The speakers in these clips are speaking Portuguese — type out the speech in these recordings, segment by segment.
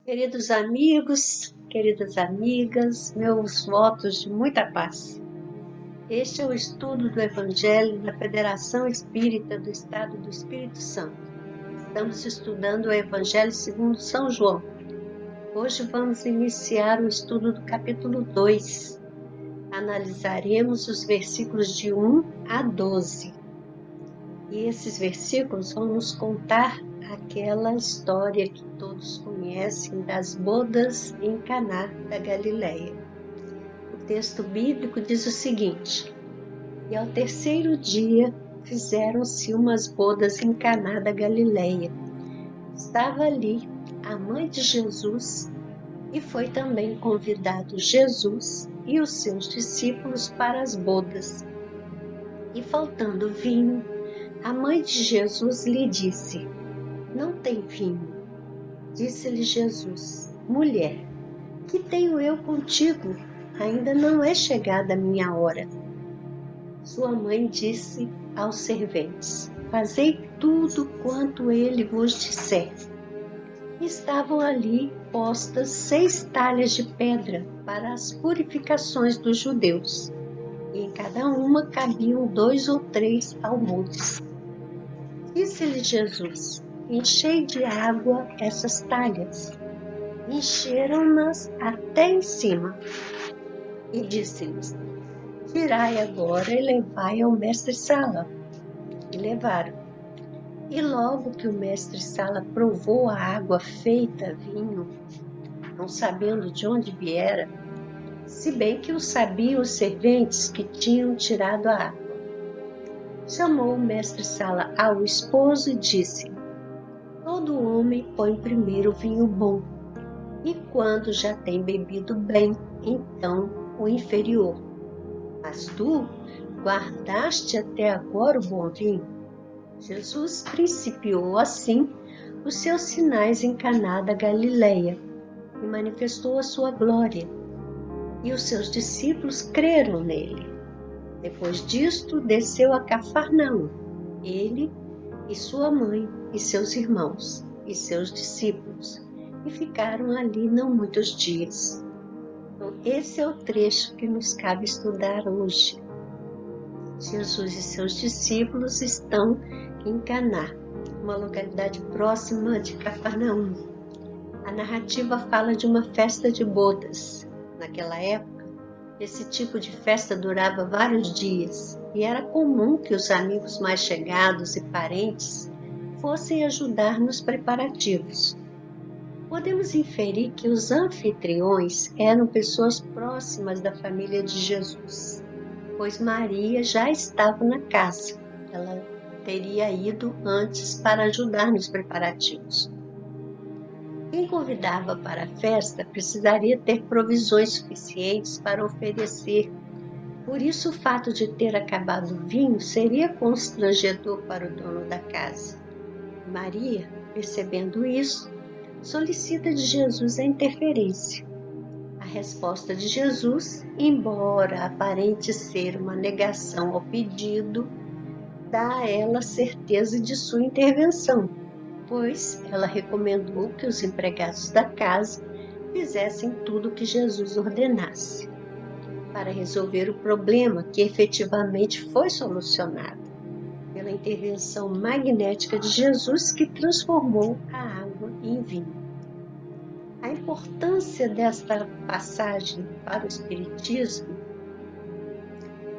Queridos amigos, queridas amigas, meus votos de muita paz. Este é o estudo do Evangelho da Federação Espírita do Estado do Espírito Santo. Estamos estudando o Evangelho segundo São João. Hoje vamos iniciar o estudo do capítulo 2. Analisaremos os versículos de 1 a 12. E esses versículos vão nos contar aquela história que todos conhecem das bodas em Caná da Galileia. O texto bíblico diz o seguinte: E ao terceiro dia fizeram-se umas bodas em Caná da Galileia. Estava ali a mãe de Jesus e foi também convidado Jesus e os seus discípulos para as bodas. E faltando vinho, a mãe de Jesus lhe disse: Não tem vinho. Disse-lhe Jesus: Mulher, que tenho eu contigo? Ainda não é chegada a minha hora. Sua mãe disse aos serventes: Fazei tudo quanto ele vos disser. Estavam ali postas 6 talhas de pedra para as purificações dos judeus, e em cada uma cabiam 2 ou 3 almudes. Disse-lhe Jesus: Enchei de água essas talhas. Encheram-nas até em cima. E disse-lhes: Tirai agora e levai ao mestre-sala. E levaram. E logo que o mestre-sala provou a água feita vinho, não sabendo de onde viera, se bem que o sabiam os serventes que tinham tirado a água, chamou o mestre-sala ao esposo e disse: Todo homem põe primeiro o vinho bom, e quando já tem bebido bem, então o inferior. Mas tu guardaste até agora o bom vinho. Jesus principiou assim os seus sinais em Caná da Galileia e manifestou a sua glória, e os seus discípulos creram nele. Depois disto, desceu a Cafarnaum, ele e sua mãe e seus irmãos e seus discípulos, e ficaram ali não muitos dias. Então, esse é o trecho que nos cabe estudar hoje. Jesus e seus discípulos estão em Caná, uma localidade próxima de Cafarnaum. A narrativa fala de uma festa de bodas. Naquela época, esse tipo de festa durava vários dias e era comum que os amigos mais chegados e parentes fossem ajudar nos preparativos. Podemos inferir que os anfitriões eram pessoas próximas da família de Jesus, pois Maria já estava na casa. Ela teria ido antes para ajudar nos preparativos. Quem convidava para a festa precisaria ter provisões suficientes para oferecer. Por isso, o fato de ter acabado o vinho seria constrangedor para o dono da casa. Maria, percebendo isso, solicita de Jesus a interferência. A resposta de Jesus, embora aparente ser uma negação ao pedido, dá a ela certeza de sua intervenção, pois ela recomendou que os empregados da casa fizessem tudo o que Jesus ordenasse, para resolver o problema que efetivamente foi solucionado pela intervenção magnética de Jesus, que transformou a água em vinho. A importância desta passagem para o Espiritismo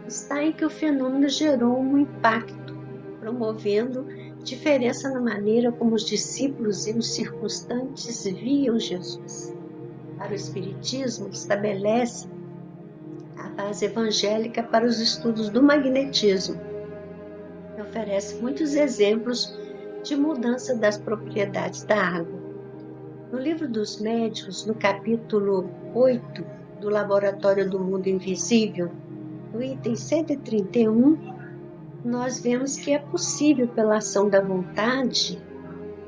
está em que o fenômeno gerou um impacto, promovendo diferença na maneira como os discípulos e os circunstantes viam Jesus. Para o Espiritismo, estabelece a base evangélica para os estudos do magnetismo, que oferece muitos exemplos de mudança das propriedades da água. No Livro dos Médiuns, no capítulo 8 do Laboratório do Mundo Invisível, no item 131, nós vemos que é possível, pela ação da vontade,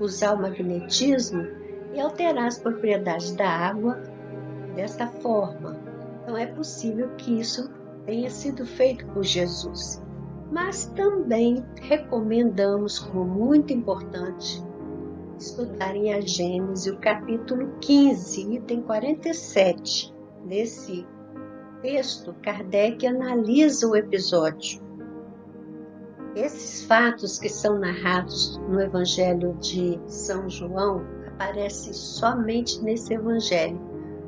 usar o magnetismo e alterar as propriedades da água desta forma. Então, é possível que isso tenha sido feito por Jesus. Mas também recomendamos, como muito importante, estudarem a Gênesis, o capítulo 15, item 47. Nesse texto, Kardec analisa o episódio. Esses fatos que são narrados no Evangelho de São João aparecem somente nesse Evangelho.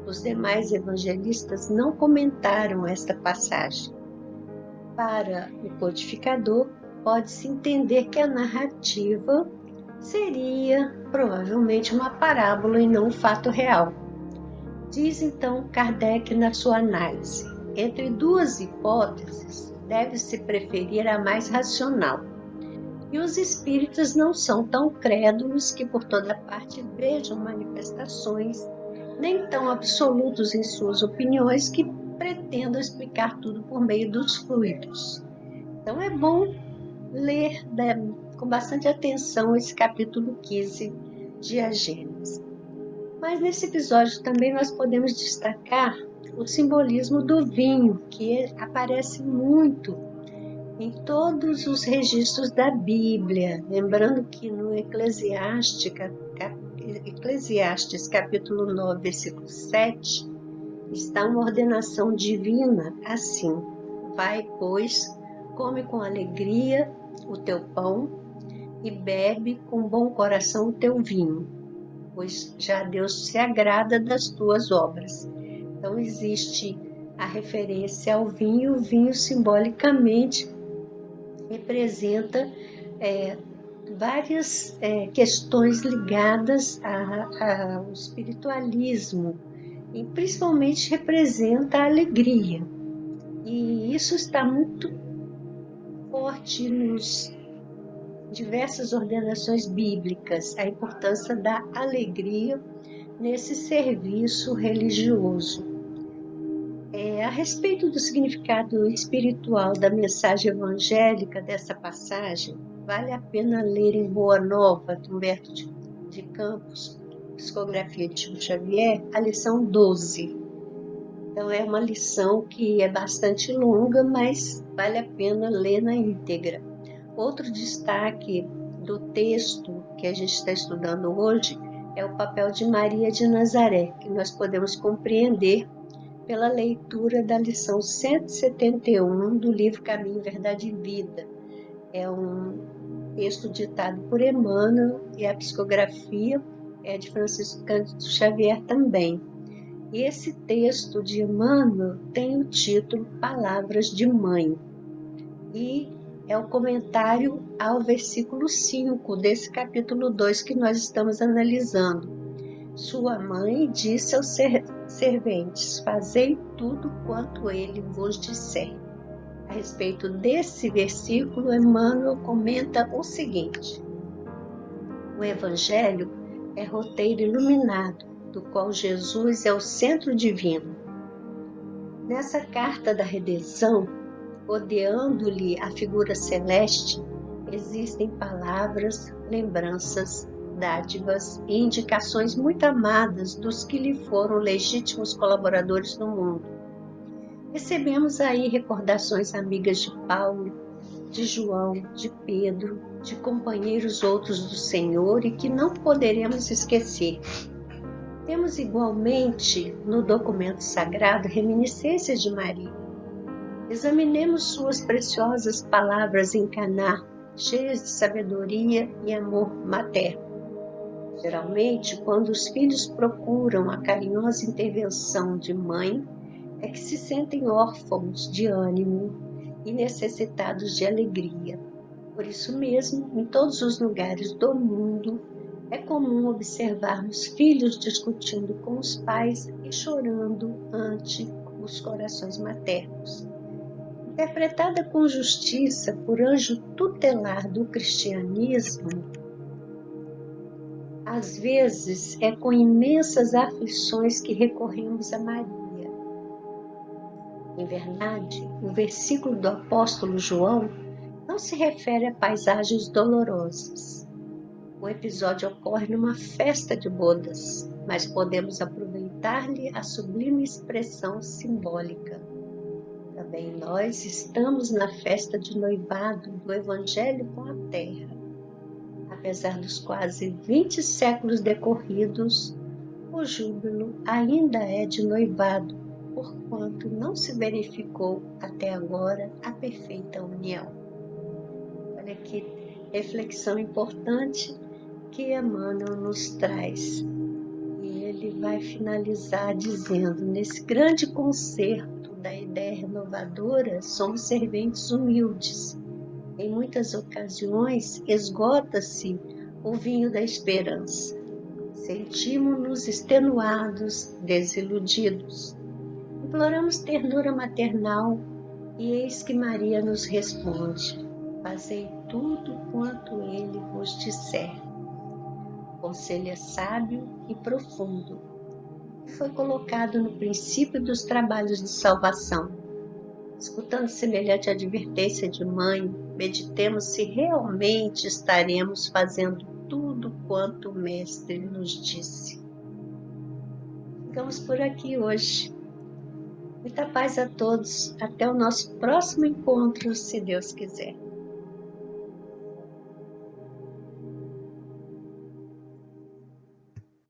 Os demais evangelistas não comentaram esta passagem. Para o codificador, pode-se entender que a narrativa seria provavelmente uma parábola e não um fato real. Diz então Kardec na sua análise: entre duas hipóteses, deve-se preferir a mais racional. E os espíritas não são tão crédulos que por toda parte vejam manifestações, nem tão absolutos em suas opiniões que pretendam explicar tudo por meio dos fluidos. Então é bom ler com bastante atenção esse capítulo 15 de A Gênesis. Mas nesse episódio também nós podemos destacar o simbolismo do vinho, que aparece muito em todos os registros da Bíblia. Lembrando que no Eclesiastes capítulo 9, versículo 7, está uma ordenação divina assim: vai, pois, come com alegria o teu pão e bebe com bom coração o teu vinho, pois já Deus se agrada das tuas obras. Então existe a referência ao vinho. O vinho simbolicamente representa várias questões ligadas ao espiritualismo, e principalmente representa a alegria. E isso está muito forte nos diversas ordenações bíblicas, a importância da alegria nesse serviço religioso. A respeito do significado espiritual da mensagem evangélica dessa passagem, vale a pena ler em Boa Nova, de Humberto de Campos, Psicografia de Chico Xavier, a lição 12. Então é uma lição que é bastante longa, mas vale a pena ler na íntegra. Outro destaque do texto que a gente está estudando hoje é o papel de Maria de Nazaré, que nós podemos compreender pela leitura da lição 171 do livro Caminho, Verdade e Vida. É um texto ditado por Emmanuel e a psicografia é de Francisco Cândido Xavier também. E esse texto de Emmanuel tem o título Palavras de Mãe, e é o comentário ao versículo 5 desse capítulo 2 que nós estamos analisando. Sua mãe disse aos serventes: fazei tudo quanto ele vos disser. A respeito desse versículo, Emmanuel comenta o seguinte: o Evangelho é roteiro iluminado, do qual Jesus é o centro divino. Nessa carta da redenção, rodeando-lhe a figura celeste, existem palavras, lembranças, dádivas e indicações muito amadas dos que lhe foram legítimos colaboradores no mundo. Recebemos aí recordações amigas de Paulo, de João, de Pedro, de companheiros outros do Senhor e que não poderemos esquecer. Temos igualmente no documento sagrado reminiscências de Maria. Examinemos suas preciosas palavras em Caná, cheias de sabedoria e amor materno. Geralmente, quando os filhos procuram a carinhosa intervenção de mãe, é que se sentem órfãos de ânimo e necessitados de alegria. Por isso mesmo, em todos os lugares do mundo, é comum observarmos filhos discutindo com os pais e chorando ante os corações maternos. Interpretada com justiça por anjo tutelar do cristianismo, às vezes é com imensas aflições que recorremos a Maria. Em verdade, o versículo do apóstolo João não se refere a paisagens dolorosas. O episódio ocorre numa festa de bodas, mas podemos aproveitar-lhe a sublime expressão simbólica. Também nós estamos na festa de noivado do Evangelho com a terra. A Apesar dos quase 20 séculos decorridos, o júbilo ainda é de noivado, porquanto não se verificou até agora a perfeita união. Olha que reflexão importante que Emmanuel nos traz. E ele vai finalizar dizendo: nesse grande concerto da ideia renovadora, somos serventes humildes. Em muitas ocasiões, esgota-se o vinho da esperança. Sentimos-nos extenuados, desiludidos. Imploramos ternura maternal e eis que Maria nos responde: fazei tudo quanto ele vos disser. O conselho é sábio e profundo e foi colocado no princípio dos trabalhos de salvação. Escutando semelhante advertência de mãe, meditemos se realmente estaremos fazendo tudo quanto o Mestre nos disse. Ficamos por aqui hoje. Muita paz a todos. Até o nosso próximo encontro, se Deus quiser.